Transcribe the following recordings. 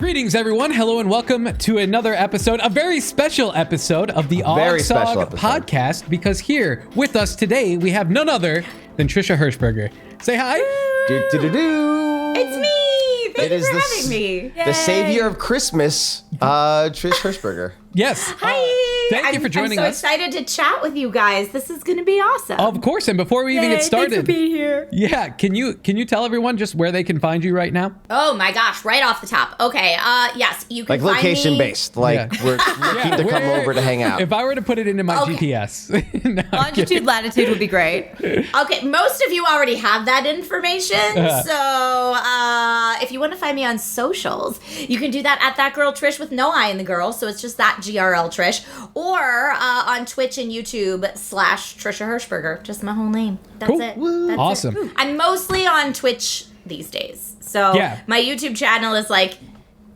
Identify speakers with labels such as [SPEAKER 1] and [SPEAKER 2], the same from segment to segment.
[SPEAKER 1] Greetings, everyone. Hello and welcome to another episode, a very special episode of the OGSoG podcast, because here with us today, we have none other than Trisha Hershberger. Say hi.
[SPEAKER 2] It's me. Thank you for having me.
[SPEAKER 3] The savior of Christmas, Trish Hershberger.
[SPEAKER 1] Yes.
[SPEAKER 2] Hi.
[SPEAKER 1] Thank you for joining us.
[SPEAKER 2] I'm so excited to chat with you guys. This is going to be awesome.
[SPEAKER 1] Of course. And before we even get started,
[SPEAKER 2] thanks for being here.
[SPEAKER 1] Yeah, can you tell everyone just where they can find you right now?
[SPEAKER 2] Oh my gosh, right off the top. Okay. Yes, you can
[SPEAKER 3] Like
[SPEAKER 2] find
[SPEAKER 3] location
[SPEAKER 2] me.
[SPEAKER 3] based. Like we're looking to come over to hang out.
[SPEAKER 1] If I were to put it into my GPS. No, I'm kidding.
[SPEAKER 4] Longitude, latitude would be great.
[SPEAKER 2] Okay, most of you already have that information. So if you want to find me on socials, you can do that at that girl Trish with no I in the girl. So it's just that GRL Trish. Or on Twitch and YouTube / Trisha Hershberger. Just my whole name. That's
[SPEAKER 1] Cool.
[SPEAKER 2] it. That's
[SPEAKER 1] Awesome.
[SPEAKER 2] It. I'm mostly on Twitch these days. So my YouTube channel is like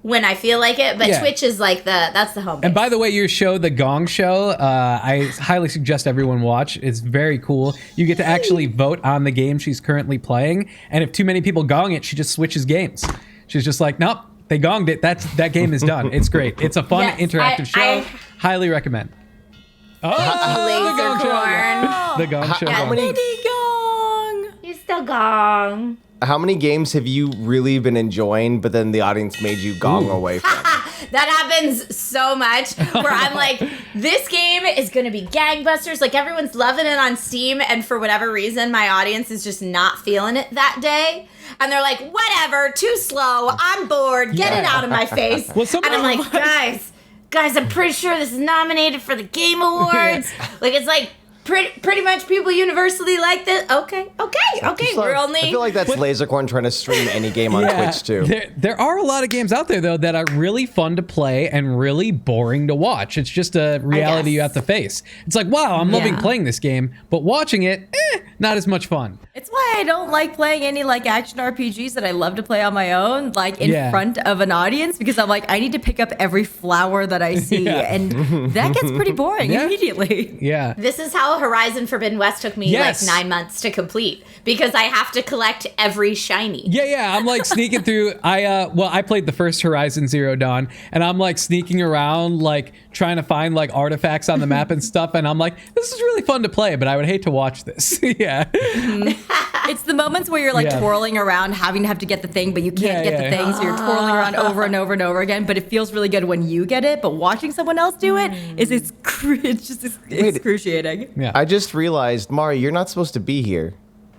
[SPEAKER 2] when I feel like it, but Twitch is like that's the home base.
[SPEAKER 1] And by the way, your show, The Gong Show, I highly suggest everyone watch. It's very cool. You get to actually vote on the game she's currently playing. And if too many people gong it, she just switches games. She's just like, nope, they gonged it. That game is done. It's great. It's a fun, interactive show. Highly recommend. Oh,
[SPEAKER 2] Laser
[SPEAKER 1] The Gong Show.
[SPEAKER 3] How many?
[SPEAKER 4] Gong.
[SPEAKER 2] You still gong.
[SPEAKER 3] How many games have you really been enjoying, but then the audience made you gong away from?
[SPEAKER 2] That happens so much where I'm like, this game is going to be gangbusters. Like everyone's loving it on Steam. And for whatever reason, my audience is just not feeling it that day. And they're like, whatever, too slow. I'm bored. Get it out of my face.
[SPEAKER 1] Well,
[SPEAKER 2] and I'm like, guys, I'm pretty sure this is nominated for the Game Awards. Like, it's like, pretty much people universally like this. Okay. We're only.
[SPEAKER 3] I feel like that's Lasercorn trying to stream any game on Twitch too.
[SPEAKER 1] There are a lot of games out there though that are really fun to play and really boring to watch. It's just a reality you have to face. It's like, wow, I'm loving playing this game, but watching it, not as much fun.
[SPEAKER 4] It's why I don't like playing any like action RPGs that I love to play on my own, like in front of an audience, because I'm like, I need to pick up every flower that I see, and that gets pretty boring immediately.
[SPEAKER 1] Yeah.
[SPEAKER 2] This is how Horizon Forbidden West took me like 9 months to complete, because I have to collect every shiny.
[SPEAKER 1] Yeah. I'm like sneaking through. I played the first Horizon Zero Dawn, and I'm like sneaking around, like trying to find like artifacts on the map and stuff. And I'm like, this is really fun to play, but I would hate to watch this.
[SPEAKER 4] It's the moments where you're like twirling around, having to get the thing, but you can't get the thing, so you're twirling around over and over and over again. But it feels really good when you get it. But watching someone else do it it's just excruciating.
[SPEAKER 1] Yeah.
[SPEAKER 3] I just realized, Mari, you're not supposed to be here.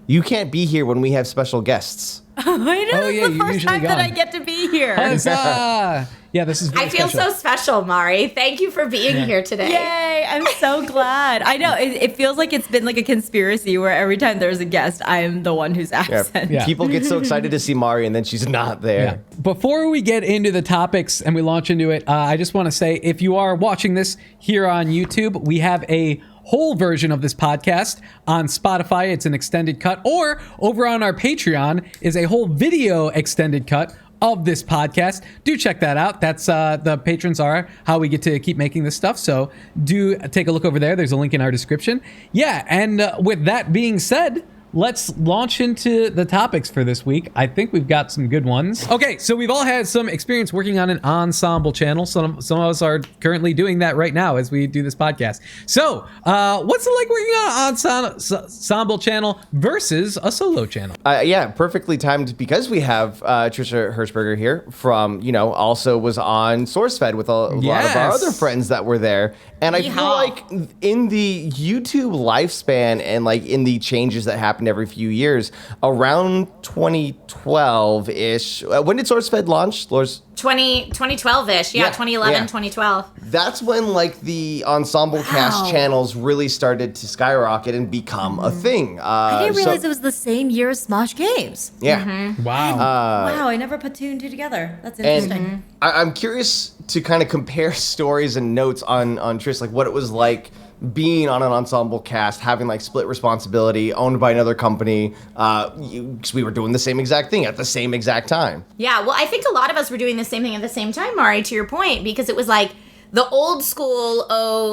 [SPEAKER 3] You can't be here when we have special guests.
[SPEAKER 4] I know. It's the first time that
[SPEAKER 1] gone.
[SPEAKER 4] I get to be here.
[SPEAKER 1] Huzzah! Yeah, this is very
[SPEAKER 2] I feel
[SPEAKER 1] special.
[SPEAKER 2] so special, Mari. Thank you for being here today.
[SPEAKER 4] Yay! I'm so glad. I know it feels like it's been like a conspiracy where every time there's a guest, I'm the one who's absent.
[SPEAKER 1] Yeah.
[SPEAKER 3] People get so excited to see Mari, and then she's not there.
[SPEAKER 1] Yeah. Before we get into the topics and we launch into it, I just want to say, if you are watching this here on YouTube, we have a whole version of this podcast on Spotify. It's an extended cut, or over on our Patreon is a whole video extended cut of this podcast. Do check that out. That's the patrons are how we get to keep making this stuff. So do take a look over there. There's a link in our description. Yeah, and with that being said, let's launch into the topics for this week. I think we've got some good ones. Okay, so we've all had some experience working on an Ensemble channel. Some of us are currently doing that right now as we do this podcast. So, what's it like working on an Ensemble channel versus a solo channel?
[SPEAKER 3] Perfectly timed, because we have Trisha Hershberger here from, also was on SourceFed with a lot of our other friends that were there. And I feel like in the YouTube lifespan and like in the changes that happened every few years, around 2012-ish, when did SourceFed launch?
[SPEAKER 2] 2012-ish. Yeah, 2011, 2012.
[SPEAKER 3] That's when like the Ensemble cast channels really started to skyrocket and become a thing.
[SPEAKER 4] I didn't realize it was the same year as Smosh Games.
[SPEAKER 3] Yeah.
[SPEAKER 2] Mm-hmm.
[SPEAKER 1] Wow.
[SPEAKER 4] Wow, I never put two and two together. That's interesting.
[SPEAKER 3] I'm curious to kind of compare stories and notes on Trish, like what it was like being on an Ensemble cast, having like split responsibility, owned by another company, because we were doing the same exact thing at the same exact time.
[SPEAKER 2] Yeah, well, I think a lot of us were doing the same thing at the same time, Mari, to your point, because it was like the old school,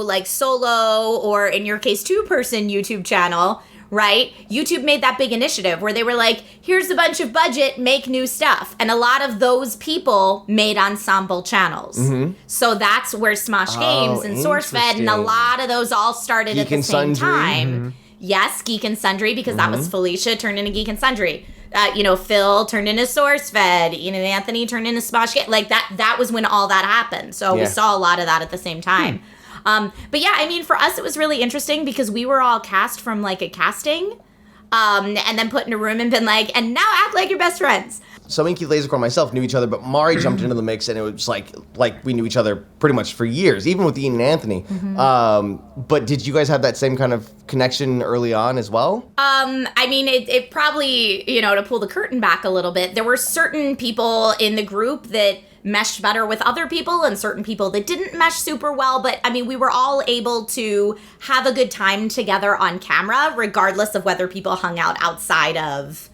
[SPEAKER 2] like solo, or in your case, 2-person YouTube channel, right? YouTube made that big initiative where they were like, here's a bunch of budget, make new stuff. And a lot of those people made Ensemble channels. So that's where Smosh Games and SourceFed and a lot of those all started at the same time. Yes, Geek and Sundry, because that was Felicia turned into Geek and Sundry. Phil turned into SourceFed. Ian and Anthony turned into Smosh Games. Like that was when all that happened. So we saw a lot of that at the same time. But yeah, I mean, for us, it was really interesting because we were all cast from like a casting and then put in a room and been like, and now act like you're best friends.
[SPEAKER 3] So Inky, Lasercore, and myself knew each other, but Mari jumped into the mix, and it was like we knew each other pretty much for years, even with Ian and Anthony. But did you guys have that same kind of connection early on as well?
[SPEAKER 2] I mean, it probably, to pull the curtain back a little bit, there were certain people in the group that meshed better with other people and certain people that didn't mesh super well. But I mean, we were all able to have a good time together on camera, regardless of whether people hung out outside of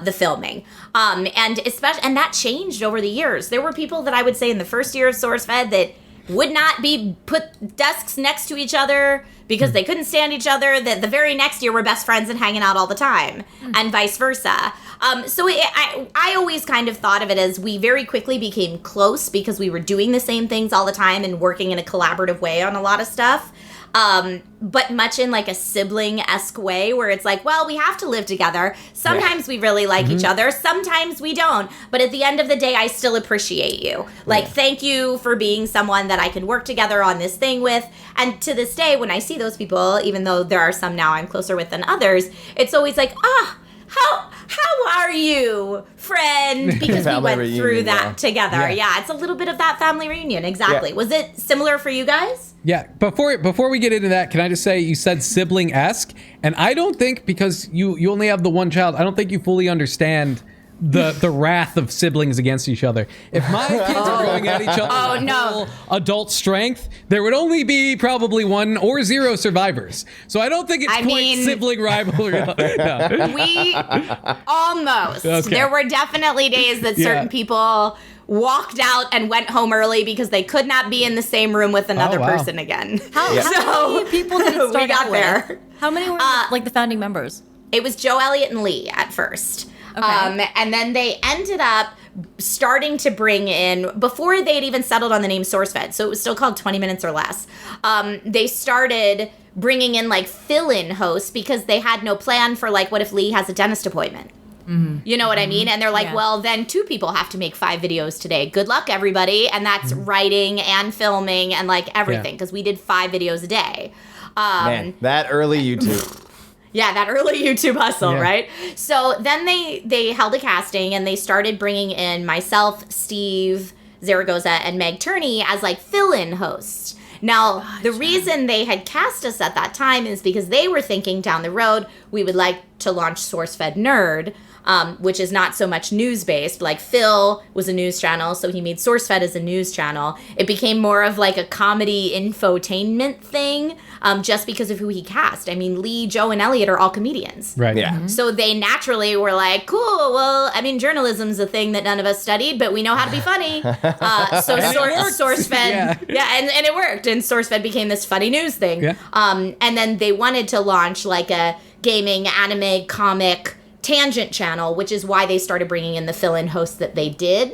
[SPEAKER 2] the filming. And that changed over the years. There were people that I would say in the first year of SourceFed that would not be put desks next to each other because they couldn't stand each other, that the very next year were best friends and hanging out all the time, and vice versa. I always kind of thought of it as we very quickly became close because we were doing the same things all the time and working in a collaborative way on a lot of stuff. But much in like a sibling-esque way where it's like, well, we have to live together. Sometimes we really like each other. Sometimes we don't. But at the end of the day, I still appreciate you. Like, thank you for being someone that I can work together on this thing with. And to this day, when I see those people, even though there are some now I'm closer with than others, it's always like, how are you, friend? Because we went through that together. Yeah, it's a little bit of that family reunion. Exactly. Was it similar for you guys?
[SPEAKER 1] Yeah. Before we get into that, can I just say you said sibling-esque, and I don't think because you only have the one child, I don't think you fully understand the wrath of siblings against each other. If my kids are going at each other full adult strength, there would only be probably 1 or 0 survivors. So I don't think it's quite sibling rivalry. No.
[SPEAKER 2] We almost. Okay. There were definitely days that certain people walked out and went home early because they could not be in the same room with another person again.
[SPEAKER 4] How many people did it start out with? How many were like the founding members?
[SPEAKER 2] It was Joe, Elliott, and Lee at first.
[SPEAKER 4] Okay.
[SPEAKER 2] And then they ended up starting to bring in, before they'd even settled on the name SourceFed, so it was still called 20 Minutes or Less, they started bringing in like fill-in hosts because they had no plan for like, what if Lee has a dentist appointment? You know what I mean? And they're like, well, then 2 people have to make 5 videos today. Good luck, everybody. And that's writing and filming and like everything, because we did 5 videos a day.
[SPEAKER 3] Man, that early YouTube.
[SPEAKER 2] Yeah, that early YouTube hustle, right? So then they held a casting and they started bringing in myself, Steve Zaragoza, and Meg Turney as like fill-in hosts. Now, the reason they had cast us at that time is because they were thinking down the road, we would like to launch SourceFed Nerd, which is not so much news-based. Like Phil was a news channel, so he made SourceFed as a news channel. It became more of like a comedy infotainment thing, just because of who he cast. I mean, Lee, Joe, and Elliot are all comedians.
[SPEAKER 1] Right.
[SPEAKER 3] Yeah.
[SPEAKER 2] So they naturally were like, cool, well, I mean, journalism's a thing that none of us studied, but we know how to be funny. So SourceFed, and it worked. And SourceFed became this funny news thing.
[SPEAKER 1] Yeah.
[SPEAKER 2] And then they wanted to launch like a gaming, anime, comic tangent channel, which is why they started bringing in the fill-in hosts that they did.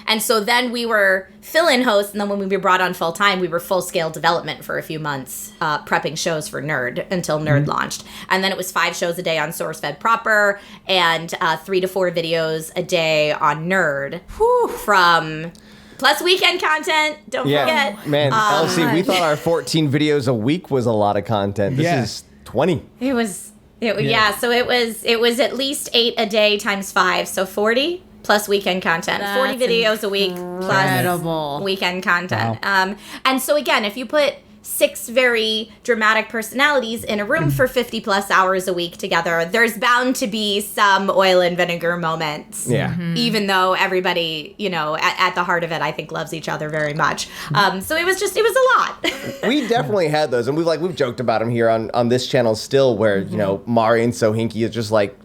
[SPEAKER 2] And so then we were fill-in hosts, and then when we were brought on full-time, we were full-scale development for a few months, prepping shows for Nerd until Nerd launched. And then it was 5 shows a day on SourceFed proper, and 3 to 4 videos a day on Nerd. From plus weekend content, don't forget.
[SPEAKER 3] Man, LC, we thought our 14 videos a week was a lot of content. This is 20.
[SPEAKER 2] So it was at least 8 a day times 5, so 40 plus weekend content.
[SPEAKER 4] That's
[SPEAKER 2] 40 videos a week plus weekend content.
[SPEAKER 1] Wow.
[SPEAKER 2] And so again, if you put 6 very dramatic personalities in a room for 50 plus hours a week together, there's bound to be some oil and vinegar moments.
[SPEAKER 3] Yeah.
[SPEAKER 2] Even though everybody, at the heart of it, I think loves each other very much. So it was a lot.
[SPEAKER 3] We definitely had those, and we've joked about them here on this channel still, where Mari and Sohinki is just like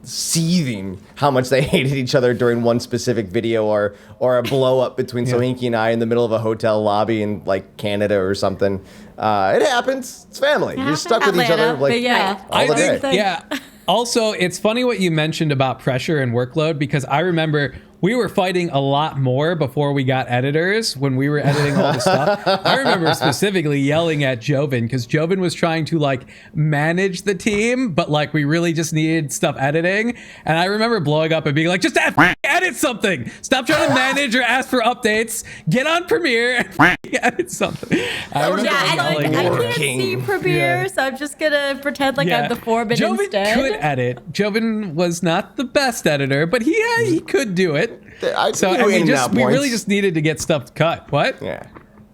[SPEAKER 3] seething how much they hated each other during one specific video or a blow up between Sohinki and I in the middle of a hotel lobby in like Canada or something. It happens. It's family. You're stuck with each other like all the day.
[SPEAKER 1] Yeah. Also, it's funny what you mentioned about pressure and workload, because I remember we were fighting a lot more before we got editors when we were editing all the stuff. I remember specifically yelling at Joven because Joven was trying to like manage the team, but like we really just needed stuff editing. And I remember blowing up and being like, just edit something. Stop trying to manage or ask for updates. Get on Premiere and edit something.
[SPEAKER 4] I can't see Premiere, so I'm just gonna pretend like I'm the 4-bit instead.
[SPEAKER 1] Joven could edit. Joven was not the best editor, but he could do it. We really just needed to get stuff cut. What?
[SPEAKER 3] Yeah.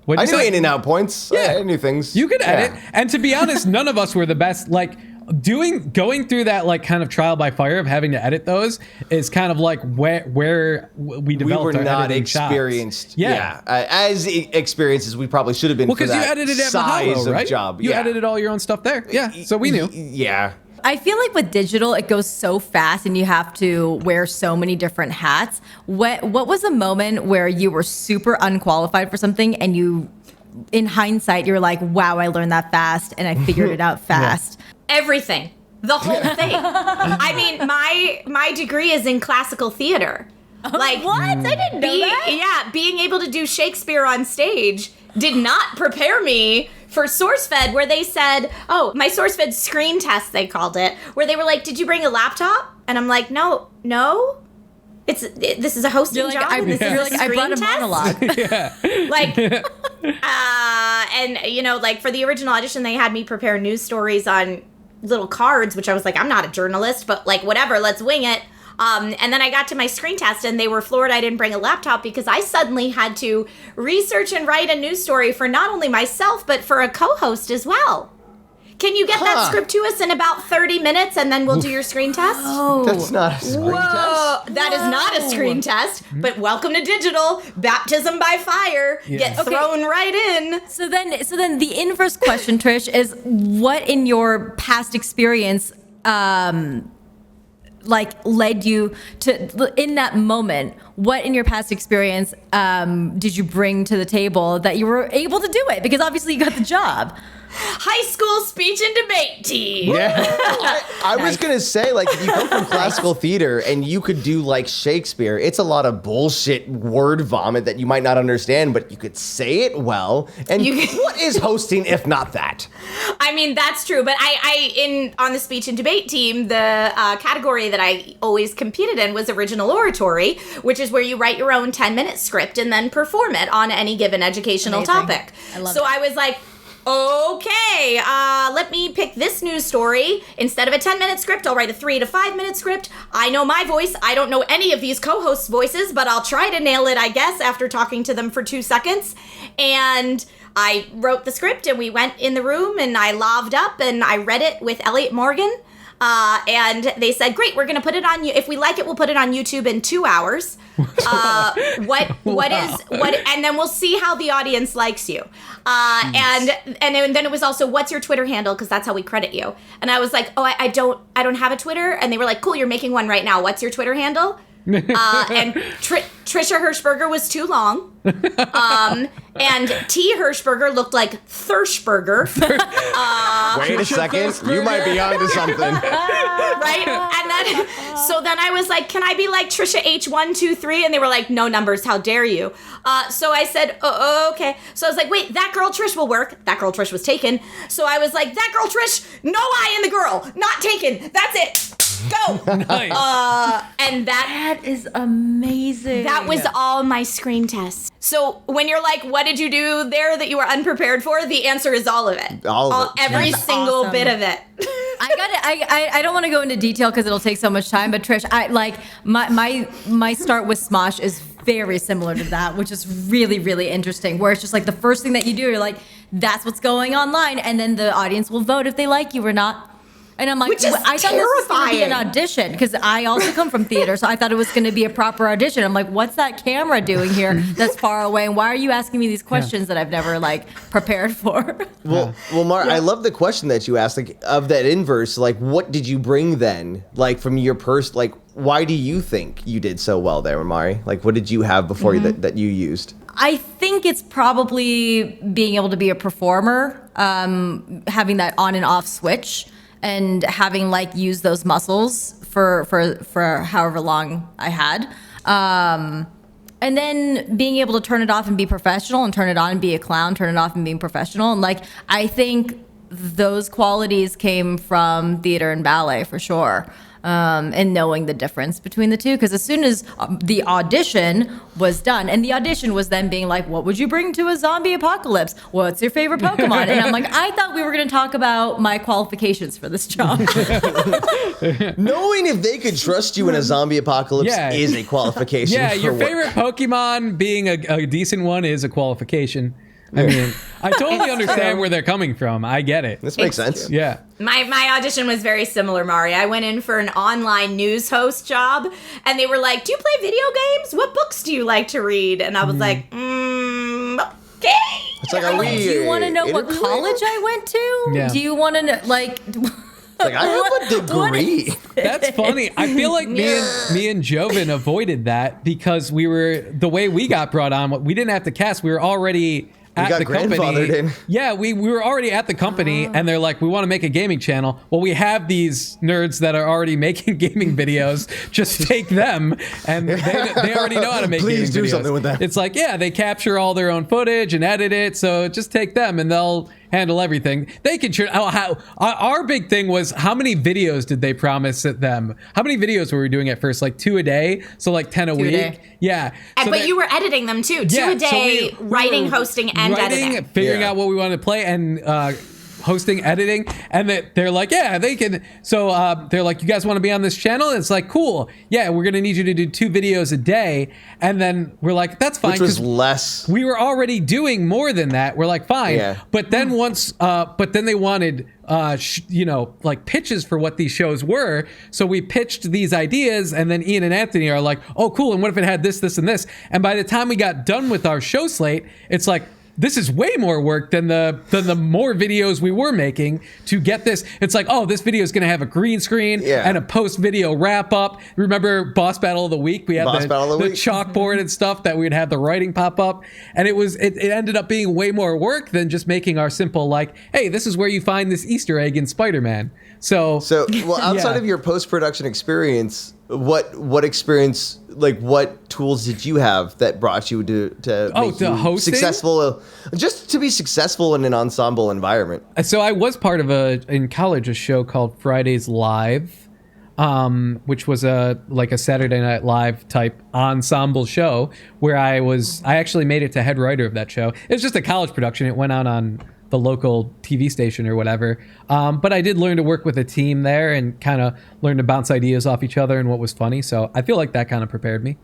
[SPEAKER 3] I knew in and out points.
[SPEAKER 1] Yeah.
[SPEAKER 3] I knew things.
[SPEAKER 1] You could edit. And to be honest, none of us were the best. Like going through that like kind of trial by fire of having to edit those is kind of like where we developed.
[SPEAKER 3] We were
[SPEAKER 1] our
[SPEAKER 3] not
[SPEAKER 1] experienced.
[SPEAKER 3] Shots. Yeah. As experienced as we probably should have been.
[SPEAKER 1] Well, because you edited at Mahalo, right?
[SPEAKER 3] Job.
[SPEAKER 1] You edited all your own stuff there. Yeah. So we knew.
[SPEAKER 3] Yeah.
[SPEAKER 4] I feel like with digital, it goes so fast and you have to wear so many different hats. What was a moment where you were super unqualified for something and you, in hindsight, you're like, wow, I learned that fast and I figured it out fast?
[SPEAKER 2] Everything. The whole thing. I mean, my degree is in classical theater. Like
[SPEAKER 4] what? I didn't know that.
[SPEAKER 2] Yeah, being able to do Shakespeare on stage did not prepare me for SourceFed, where they said, my SourceFed screen test, they called it, where they were like, did you bring a laptop? And I'm like, no. This is a hosting job.
[SPEAKER 4] I brought a monologue.
[SPEAKER 2] And for the original audition, they had me prepare news stories on little cards, which I was like, I'm not a journalist, but like, whatever, let's wing it. And then I got to my screen test and they were floored I didn't bring a laptop because I suddenly had to research and write a news story for not only myself, but for a co-host as well. Can you get that script to us in about 30 minutes and then we'll do your screen test?
[SPEAKER 3] Oh, that's not a screen test.
[SPEAKER 2] That is not a screen test, but welcome to digital. Baptism by fire. Yeah. Get thrown right in.
[SPEAKER 4] So then the inverse question, Trish, is what in your past experience led you to, in that moment, what in your past experience did you bring to the table that you were able to do it? Because obviously you got the job.
[SPEAKER 2] High school speech and debate team.
[SPEAKER 3] Yeah. I was going to say, like, if you come from classical theater and you could do, like, Shakespeare, it's a lot of bullshit word vomit that you might not understand, but you could say it well. And what is hosting if not that?
[SPEAKER 2] I mean, that's true. But on the speech and debate team, the category that I always competed in was original oratory, which is where you write your own 10-minute script and then perform it on any given educational topic. I was like, okay, let me pick this news story. Instead of a 10-minute script, I'll write a 3 to 5 minute script. I know my voice. I don't know any of these co-hosts' voices, but I'll try to nail it, I guess, after talking to them for 2 seconds. And I wrote the script, and we went in the room, and I laved up, and I read it with Elliot Morgan. And they said, great, we're going to put it on you. If we like it, we'll put it on YouTube in 2 hours. And then we'll see how the audience likes you. And then it was also, what's your Twitter handle? Because that's how we credit you. And I was like, I don't have a Twitter. And they were like, cool, you're making one right now. What's your Twitter handle? And Trisha Hershberger was too long. And T. Hershberger looked like Thirshberger.
[SPEAKER 3] Wait a second, you might be onto something.
[SPEAKER 2] Right? And then I was like, can I be like Trisha H123? And they were like, no numbers, how dare you? So I said, okay. So I was like, wait, that girl Trish will work. That girl Trish was taken. So I was like, that girl Trish, no I in the girl, not taken. That's it. Go.
[SPEAKER 1] Nice.
[SPEAKER 2] And that
[SPEAKER 4] is amazing.
[SPEAKER 2] That was all my screen tests. So when you're like, what did you do there that you were unprepared for? The answer is all of it. Every single bit of it.
[SPEAKER 4] I don't want to go into detail because it'll take so much time, but Trish, my start with Smosh is very similar to that, which is really, really interesting, where it's just like the first thing that you do, you're like, that's what's going online, and then the audience will vote if they like you or not. And I'm like,
[SPEAKER 2] Which is
[SPEAKER 4] I thought this was going to be an
[SPEAKER 2] terrifying.
[SPEAKER 4] audition because I also come from theater, so I thought it was going to be a proper audition. I'm like, what's that camera doing here that's far away? And why are you asking me these questions that I've never like prepared for?
[SPEAKER 3] Well, Mar, I love the question that you asked, like of that inverse. Like, what did you bring then? Like from your like, why do you think you did so well there, Mari? Like, what did you have before that you used?
[SPEAKER 4] I think it's probably being able to be a performer, having that on and off switch, and having like used those muscles for however long I had. And then being able to turn it off and be professional, and turn it on and be a clown, turn it off and being professional. And like, I think those qualities came from theater and ballet for sure. And knowing the difference between the two. Because as soon as the audition was done, and the audition was then being like, what would you bring to a zombie apocalypse? What's your favorite Pokemon? And I'm like, I thought we were going to talk about my qualifications for this job.
[SPEAKER 3] Knowing if they could trust you in a zombie apocalypse is a qualification.
[SPEAKER 1] Yeah, your
[SPEAKER 3] work.
[SPEAKER 1] favorite Pokemon being a decent one is a qualification. I mean, I totally understand where they're coming from. I get it.
[SPEAKER 3] This makes sense.
[SPEAKER 1] Yeah.
[SPEAKER 2] My audition was very similar, Mari. I went in for an online news host job, and they were like, do you play video games? What books do you like to read? And I was like, okay.
[SPEAKER 3] It's like, are we,
[SPEAKER 4] do you want to know what college I went to?
[SPEAKER 1] Yeah.
[SPEAKER 4] Do you want to know, like...
[SPEAKER 3] Like, I have a degree.
[SPEAKER 1] That's funny. I feel like me and Joven avoided that because the way we got brought on, we didn't have to cast. We were already at the company.
[SPEAKER 3] In.
[SPEAKER 1] Yeah, we were already at the company, and they're like, we want to make a gaming channel. Well, we have these nerds that are already making gaming videos. Just take them, and they already know how to make gaming videos.
[SPEAKER 3] Please do something with that.
[SPEAKER 1] It's like, yeah, they capture all their own footage and edit it, so just take them, and they'll handle everything. They can. Our big thing was how many videos did they promise at them? How many videos were we doing at first? Like 2 a day, so like 10 a week. Yeah.
[SPEAKER 2] But you were editing them too. 2 a day,
[SPEAKER 1] so we
[SPEAKER 2] writing,
[SPEAKER 1] were
[SPEAKER 2] hosting, and editing.
[SPEAKER 1] Figuring out what we wanted to play, and hosting, editing, and they're like, yeah, they can. So they're like, you guys want to be on this channel? And it's like, cool. Yeah, we're gonna need you to do 2 videos a day. And then we're like, that's fine.
[SPEAKER 3] Which was less.
[SPEAKER 1] We were already doing more than that. We're like, fine.
[SPEAKER 3] Yeah.
[SPEAKER 1] But then but then they wanted, like pitches for what these shows were. So we pitched these ideas, and then Ian and Anthony are like, oh, cool. And what if it had this, this, and this? And by the time we got done with our show slate, it's like, this is way more work than the more videos we were making to get this. It's like, oh, this video is going to have a green screen and a post-video wrap-up. Remember Boss Battle of the Week? We had the chalkboard and stuff that we'd have the writing pop up. And it ended up being way more work than just making our simple, like, hey, this is where you find this Easter egg in Spider-Man. So
[SPEAKER 3] well, outside of your post-production experience, what experience, like what tools did you have that brought you to make you
[SPEAKER 1] hosting?
[SPEAKER 3] Just to be successful in an ensemble environment?
[SPEAKER 1] So I was part of in college a show called Fridays Live, which was a Saturday Night Live type ensemble show where I actually made it to head writer of that show. It was just a college production. It went out on the local TV station or whatever. But I did learn to work with a team there and kind of learn to bounce ideas off each other and what was funny. So I feel like that kind of prepared me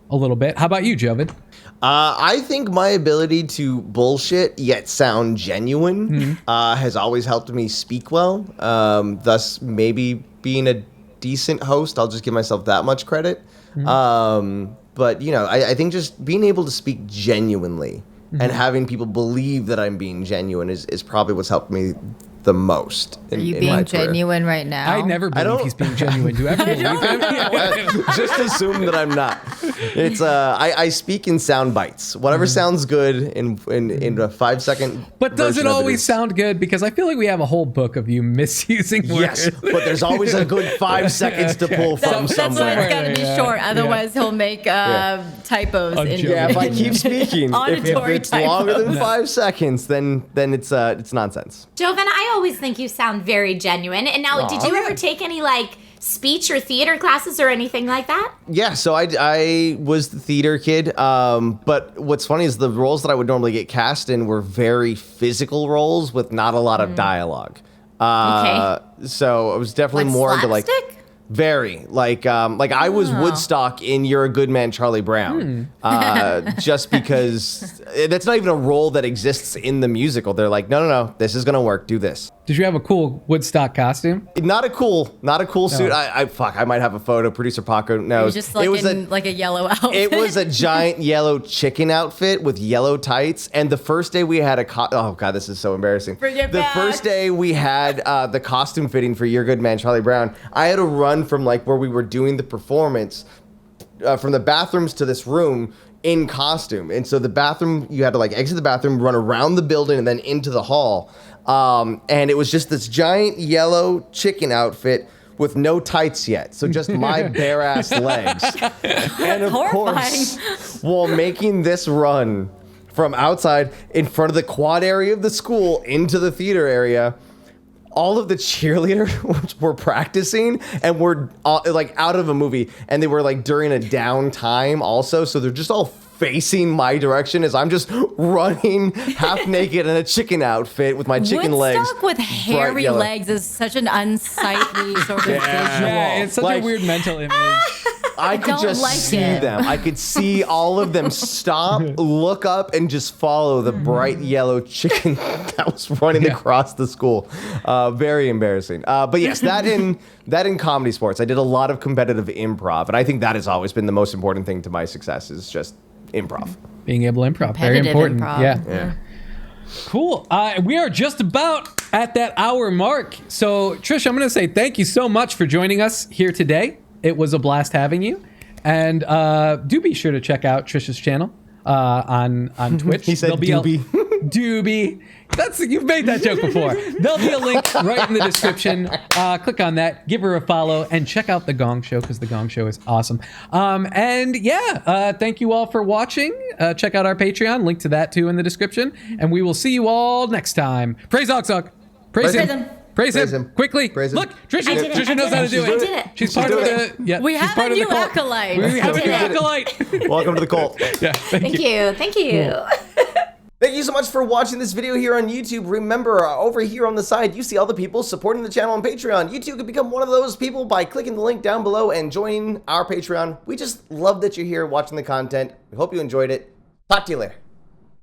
[SPEAKER 1] a little bit. How about you, Jovid?
[SPEAKER 3] I think my ability to bullshit yet sound genuine has always helped me speak well. Thus, maybe being a decent host, I'll just give myself that much credit. But, I think just being able to speak genuinely and having people believe that I'm being genuine is probably what's helped me the most.
[SPEAKER 4] Are you being genuine right now?
[SPEAKER 1] I never believe he's being genuine. Do you ever believe him?
[SPEAKER 3] Just assume that I'm not. It's I speak in sound bites. Whatever sounds good in a 5-second.
[SPEAKER 1] But does it always sound good? Because I feel like we have a whole book of you misusing words.
[SPEAKER 3] Yes, but there's always a good 5 seconds to pull from somewhere.
[SPEAKER 4] That's why it's got to be short. Otherwise, he'll make typos.
[SPEAKER 3] If I keep speaking, if it's longer than 5 seconds, then it's nonsense.
[SPEAKER 2] Joven, I always think you sound very genuine. And now, did you ever take any speech or theater classes or anything like that?
[SPEAKER 3] Yeah, so I was the theater kid. But what's funny is the roles that I would normally get cast in were very physical roles with not a lot of dialogue.
[SPEAKER 2] Okay.
[SPEAKER 3] So I was definitely more into very I was Woodstock in You're a Good Man, Charlie Brown. Just because That's not even a role that exists in the musical. They're like, no, this is gonna work. Do this.
[SPEAKER 1] Did you have a cool Woodstock costume?
[SPEAKER 3] Not a cool suit. I might have a photo. Producer Paco knows.
[SPEAKER 4] It was just like a yellow outfit.
[SPEAKER 3] It was a giant yellow chicken outfit with yellow tights. And the first day we had oh God, this is so embarrassing.
[SPEAKER 4] Bring it back.
[SPEAKER 3] First day we had the costume fitting for Your Good Man, Charlie Brown. I had to run from like where we were doing the performance from the bathrooms to this room in costume. And so the bathroom, you had to like exit the bathroom, run around the building and then into the hall. And it was just this giant yellow chicken outfit with no tights yet. So just my bare ass legs. And of course, while making this run from outside in front of the quad area of the school into the theater area, all of the cheerleaders were practicing and were like out of a movie, and they were like during a downtime also. So they're just all facing my direction as I'm just running half naked in a chicken outfit with my chicken legs.
[SPEAKER 4] Woodstock with hairy legs is such an unsightly sort of visual.
[SPEAKER 1] Yeah, it's such a weird mental image.
[SPEAKER 3] I could just see them. I could see all of them stop, look up, and just follow the bright yellow chicken that was running across the school. Very embarrassing. But yes, that in comedy sports. I did a lot of competitive improv, and I think that has always been the most important thing to my success is just improv.
[SPEAKER 1] Being able to improv. Very important.
[SPEAKER 4] Improv.
[SPEAKER 1] Yeah. Cool. We are just about at that hour mark. So, Trisha, I'm going to say thank you so much for joining us here today. It was a blast having you. And do be sure to check out Trisha's channel on Twitch.
[SPEAKER 3] He said doobie.
[SPEAKER 1] Doobie. You've made that joke before. There'll be a link right in the description. Click on that, give her a follow, and check out The Gong Show because The Gong Show is awesome. Thank you all for watching. Check out our Patreon, link to that too in the description. And we will see you all next time. Praise OGSoG. Praise him. Praise him. Quickly.
[SPEAKER 3] Praise him.
[SPEAKER 1] Look, Trisha knows how to do it.
[SPEAKER 2] I did it.
[SPEAKER 1] She's part of the. Yeah,
[SPEAKER 4] We have a new acolyte.
[SPEAKER 1] We have a new acolyte.
[SPEAKER 3] Welcome to the cult.
[SPEAKER 1] Yeah.
[SPEAKER 2] Thank you. Thank you.
[SPEAKER 3] Thank you so much for watching this video here on YouTube. Remember, over here on the side, you see all the people supporting the channel on Patreon. You too can become one of those people by clicking the link down below and joining our Patreon. We just love that you're here watching the content. We hope you enjoyed it. Talk to you later.